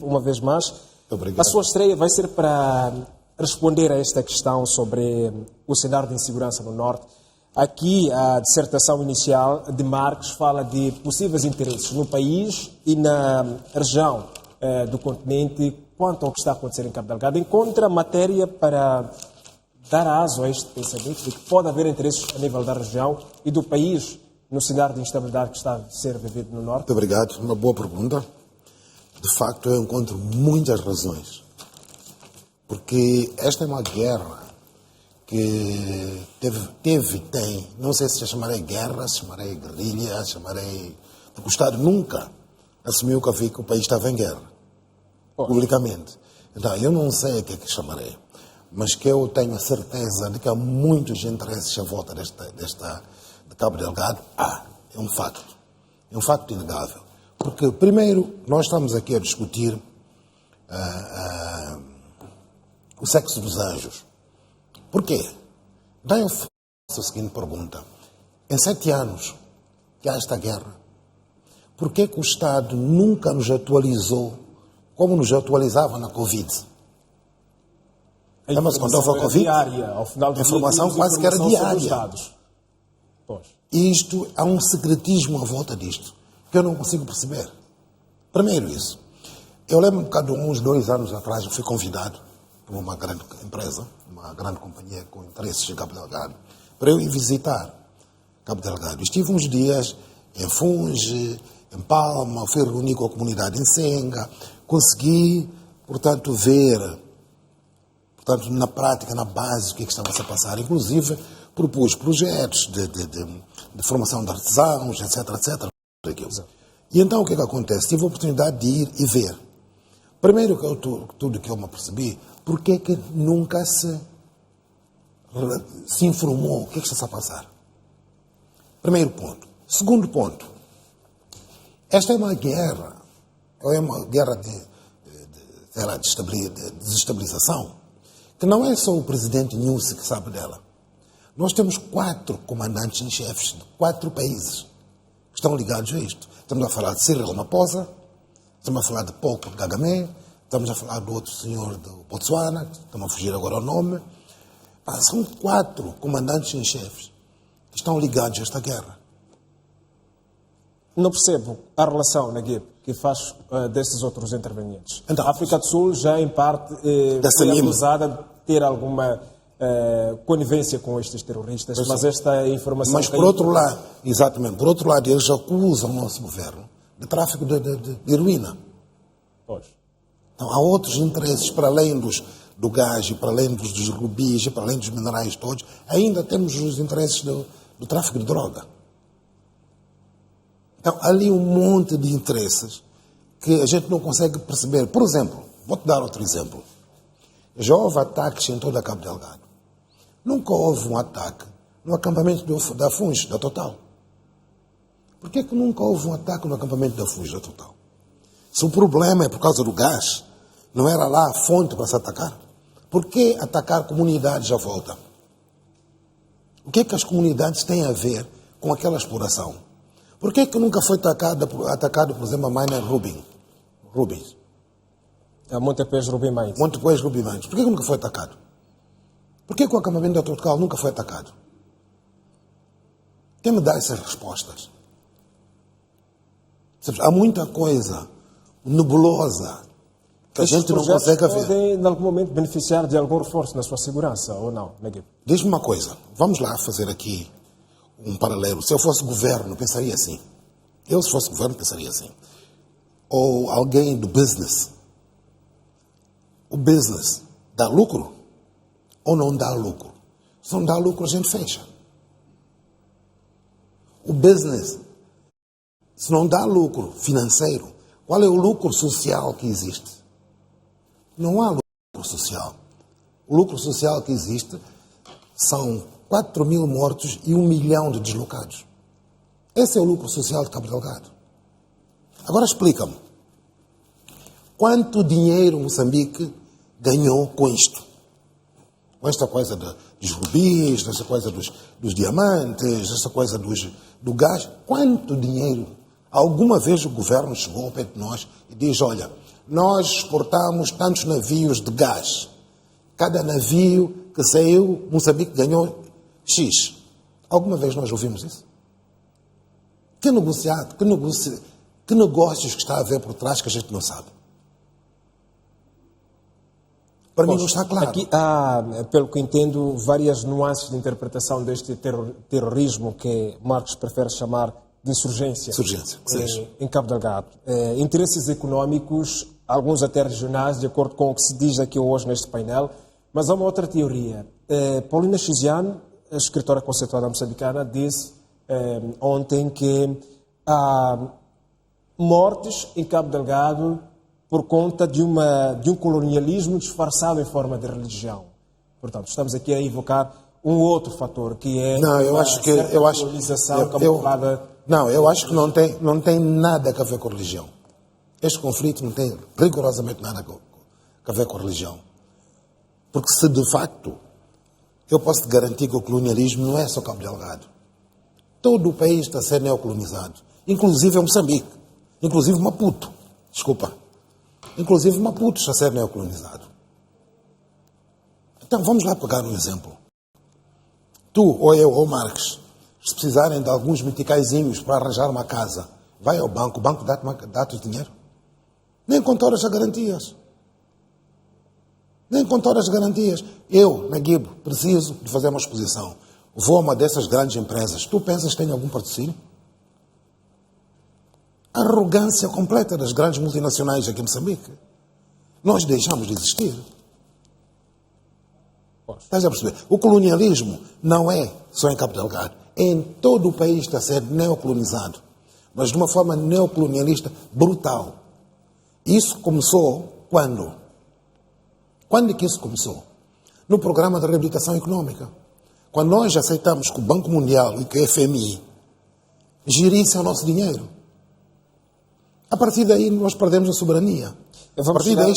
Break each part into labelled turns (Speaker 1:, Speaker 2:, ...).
Speaker 1: uma vez mais.
Speaker 2: Obrigado.
Speaker 1: A sua estreia vai ser para responder a esta questão sobre o cenário de insegurança no Norte. Aqui, a dissertação inicial de Marques fala de possíveis interesses no país e na região do continente quanto ao que está a acontecer em Cabo Delgado. Encontra matéria para dar aso a este pensamento de que pode haver interesses a nível da região e do país no cenário de instabilidade que está a ser vivido no Norte?
Speaker 2: Muito obrigado. Uma boa pergunta. De facto, eu encontro muitas razões. Porque esta é uma guerra que tem, não sei se chamarei guerra, se chamarei guerrilha, porque o Estado nunca assumiu que o país estava em guerra, publicamente. Então, eu não sei o que é que chamarei, mas que eu tenho a certeza de que há muitos interesses à volta de Cabo Delgado. É um facto inegável. Porque, primeiro, nós estamos aqui a discutir o sexo dos anjos. Por quê? Daí eu faço a seguinte pergunta. Em 7 anos que há esta guerra, por que o Estado nunca nos atualizou como nos atualizava na Covid? Lembra-se quando houve a Covid?
Speaker 1: Diária, ao final do
Speaker 2: a informação
Speaker 1: dia,
Speaker 2: quase que era diária.
Speaker 1: Pois.
Speaker 2: E há um secretismo à volta disto, que eu não consigo perceber. Primeiro isso. Eu lembro um bocado, uns 2 anos atrás, eu fui convidado por uma grande empresa, uma grande companhia com interesses em Cabo Delgado, para eu ir visitar Cabo Delgado. Estive uns dias em Funge, em Palma, fui reunir com a comunidade em Senga, consegui, portanto, ver, na prática, na base, o que estava a passar. Inclusive, propus projetos de formação de artesãos, etc. E então, o que acontece? Tive a oportunidade de ir e ver. Primeiro, tudo que eu me apercebi, por que nunca se informou o que está a passar? Primeiro ponto. Segundo ponto. Esta é uma guerra de desestabilização, que não é só o presidente Nussi que sabe dela. Nós temos 4 comandantes em chefes de 4 países que estão ligados a isto. Estamos a falar de Cyril Ramaphosa, estamos a falar de Paul Kagame, estamos a falar do outro senhor do Botsuana, estamos a fugir agora ao nome. São 4 comandantes em chefes que estão ligados a esta guerra.
Speaker 1: Não percebo a relação, Naguib, que faz desses outros intervenientes.
Speaker 2: Então,
Speaker 1: a África do Sul já, em parte, foi acusada de ter alguma conivência com estes terroristas, mas esta informação...
Speaker 2: Mas, por outro lado, exatamente, por outro lado, eles acusam o nosso governo de tráfico de heroína.
Speaker 1: Pois.
Speaker 2: Então, há outros interesses, para além do gás, para além dos rubis, para além dos minerais todos, ainda temos os interesses do tráfico de droga. Então, há ali um monte de interesses que a gente não consegue perceber. Por exemplo, vou-te dar outro exemplo. Já houve ataques em toda a Cabo Delgado. Nunca houve um ataque no acampamento da Funge, da Total. Por que nunca houve um ataque no acampamento da Funge, da Total? Se o problema é por causa do gás, não era lá a fonte para se atacar? Por que atacar comunidades à volta? O que é que as comunidades têm a ver com aquela exploração? Por que nunca foi atacado, por exemplo, a miner Rubins?
Speaker 1: A Montepês Rubi Mines.
Speaker 2: Montepês Rubi Mines. Por que nunca foi atacado? Por que o acampamento da Total nunca foi atacado? Quem me dá essas respostas? Há muita coisa nebulosa que a gente não consegue ver.
Speaker 1: Podem, em algum momento, beneficiar de algum reforço na sua segurança, ou não, Naguib?
Speaker 2: Diz-me uma coisa. Vamos lá fazer aqui um paralelo. Se eu fosse governo, pensaria assim. Eu, se fosse governo, pensaria assim. Ou alguém do business. O business dá lucro ou não dá lucro? Se não dá lucro, a gente fecha. O business, se não dá lucro financeiro, qual é o lucro social que existe? Não há lucro social. O lucro social que existe são 4.000 mortos e 1 milhão de deslocados. Esse é o lucro social de Cabo Delgado. Agora explica-me. Quanto dinheiro Moçambique ganhou com isto? Com esta coisa dos rubis, esta coisa dos diamantes, esta coisa do gás. Quanto dinheiro? Alguma vez o governo chegou ao pé de nós e diz, olha, nós exportamos tantos navios de gás. Cada navio que saiu, Moçambique ganhou X. Alguma vez nós ouvimos isso? Que negociado, que negócios que está a haver por trás que a gente não sabe? Para mim não está claro.
Speaker 1: Aqui há, pelo que entendo, várias nuances de interpretação deste terrorismo que Marcos prefere chamar de insurgência.
Speaker 2: Insurgência, que seja.
Speaker 1: Em Cabo Delgado. Interesses económicos, alguns até regionais, de acordo com o que se diz aqui hoje neste painel, mas há uma outra teoria. Paulina Chiziane, a escritora conceituada moçambicana, disse ontem que há mortes em Cabo Delgado por conta de um colonialismo disfarçado em forma de religião. Portanto, estamos aqui a invocar um outro fator, que é
Speaker 2: colonização camuflada. Não, eu acho que não tem nada a ver com religião. Este conflito não tem rigorosamente nada a ver com religião. Porque se de facto eu posso te garantir que o colonialismo não é só Cabo Delgado. Todo o país está a ser neocolonizado. Inclusive Moçambique. Inclusive Maputo. Desculpa. Inclusive Maputo está a ser neocolonizado. Então vamos lá pegar um exemplo. Tu, ou eu, ou Marques, se precisarem de alguns meticaizinhos para arranjar uma casa, vai ao banco, o banco dá-te o dinheiro. Nem com todas as garantias. Nem com todas as garantias. Eu, Naguib, preciso de fazer uma exposição. Vou a uma dessas grandes empresas. Tu pensas que tem algum patrocínio? A arrogância completa das grandes multinacionais aqui em Moçambique. Nós deixamos de existir. Estás a perceber? O colonialismo não é só em Cabo Delgado. É em todo o país está a ser neocolonizado. Mas de uma forma neocolonialista brutal. Isso começou quando? Quando é que isso começou? No programa de reabilitação económica. Quando nós aceitamos que o Banco Mundial e que o FMI gerissem o nosso dinheiro. A partir daí nós perdemos a soberania.
Speaker 1: A partir daí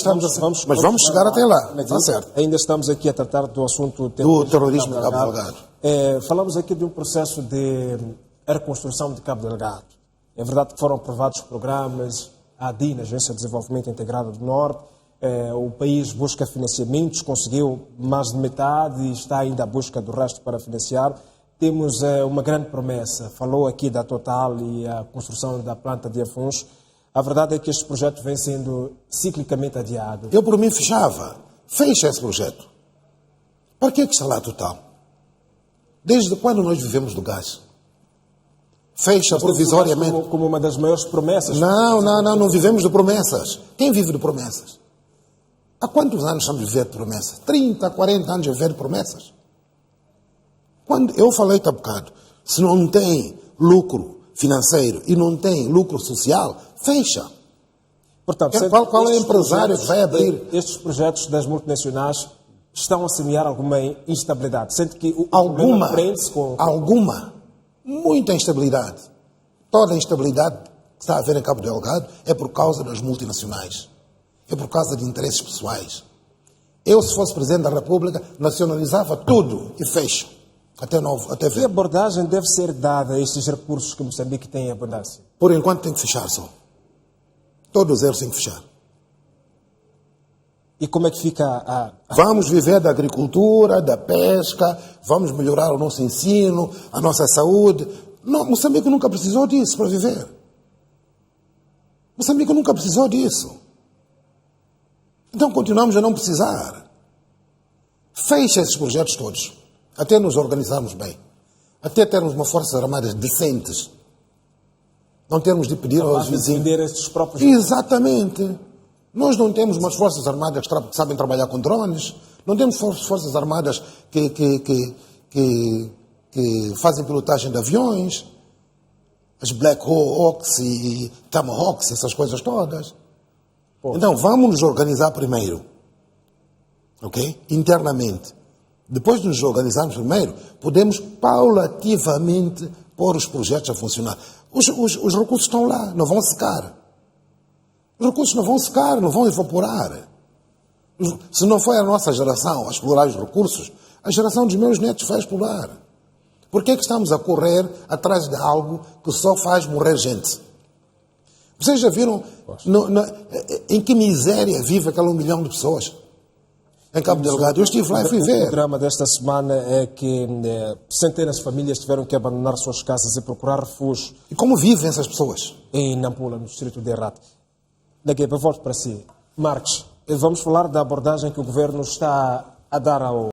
Speaker 2: mas vamos chegar até lá. Está certo.
Speaker 1: Ainda estamos aqui a tratar do assunto
Speaker 2: do terrorismo de Cabo Delgado.
Speaker 1: Falamos aqui de um processo de reconstrução de Cabo Delgado. É verdade que foram aprovados programas, a ADIN, Agência de Desenvolvimento Integrado do Norte. O país busca financiamentos, conseguiu mais de metade e está ainda à busca do resto para financiar. Temos uma grande promessa. Falou aqui da Total e a construção da planta de Afuns. A verdade é que este projeto vem sendo ciclicamente adiado.
Speaker 2: Eu, por mim, fechava. Fecha esse projeto. Para que está lá a Total? Desde quando nós vivemos do gás? Fecha provisoriamente.
Speaker 1: Como uma das maiores promessas.
Speaker 2: Não vivemos de promessas. Quem vive de promessas? Há quantos anos estamos a viver de promessas? 30, 40 anos a viver de promessas. Quando eu falei-te há bocado, se não tem lucro financeiro e não tem lucro social, fecha.
Speaker 1: Portanto,
Speaker 2: qual é o empresário que vai abrir?
Speaker 1: Estes projetos das multinacionais estão a semear alguma instabilidade. Sente que
Speaker 2: alguma, muita instabilidade. Toda a instabilidade que está a haver em Cabo Delgado é por causa das multinacionais. É por causa de interesses pessoais. Eu, se fosse Presidente da República, nacionalizava tudo e fecho. Até ver.
Speaker 1: Que abordagem deve ser dada a estes recursos que Moçambique tem em abundância?
Speaker 2: Por enquanto tem que fechar só. Todos eles têm que fechar.
Speaker 1: E como é que fica
Speaker 2: Vamos viver da agricultura, da pesca, vamos melhorar o nosso ensino, a nossa saúde. Não, Moçambique nunca precisou disso para viver. Moçambique nunca precisou disso. Então continuamos a não precisar. Fecha esses projetos todos. Até nos organizarmos bem. Até termos uma forças armadas decentes. Não termos de pedir aos vizinhos.
Speaker 1: Esses próprios...
Speaker 2: Exatamente. Nós não temos umas forças armadas que sabem trabalhar com drones. Não temos forças armadas que fazem pilotagem de aviões. As Black Hawks e Tomahawks, essas coisas todas. Então, vamos nos organizar primeiro. Ok? Internamente. Depois de nos organizarmos primeiro, podemos paulativamente pôr os projetos a funcionar. Os recursos estão lá, não vão secar. Os recursos não vão secar, não vão evaporar. Se não foi a nossa geração a explorar os recursos, a geração dos meus netos vai explorar. Por que é que estamos a correr atrás de algo que só faz morrer gente? Vocês já viram em que miséria vive aquele 1 milhão de pessoas? Em Cabo Delgado. Eu estive lá e fui ver.
Speaker 1: O drama desta semana é que centenas de famílias tiveram que abandonar suas casas e procurar refúgio
Speaker 2: E como vivem essas pessoas?
Speaker 1: em Nampula, no distrito de Herat. Daqui a pouco volto para si. Marcos, vamos falar da abordagem que o governo está a dar ao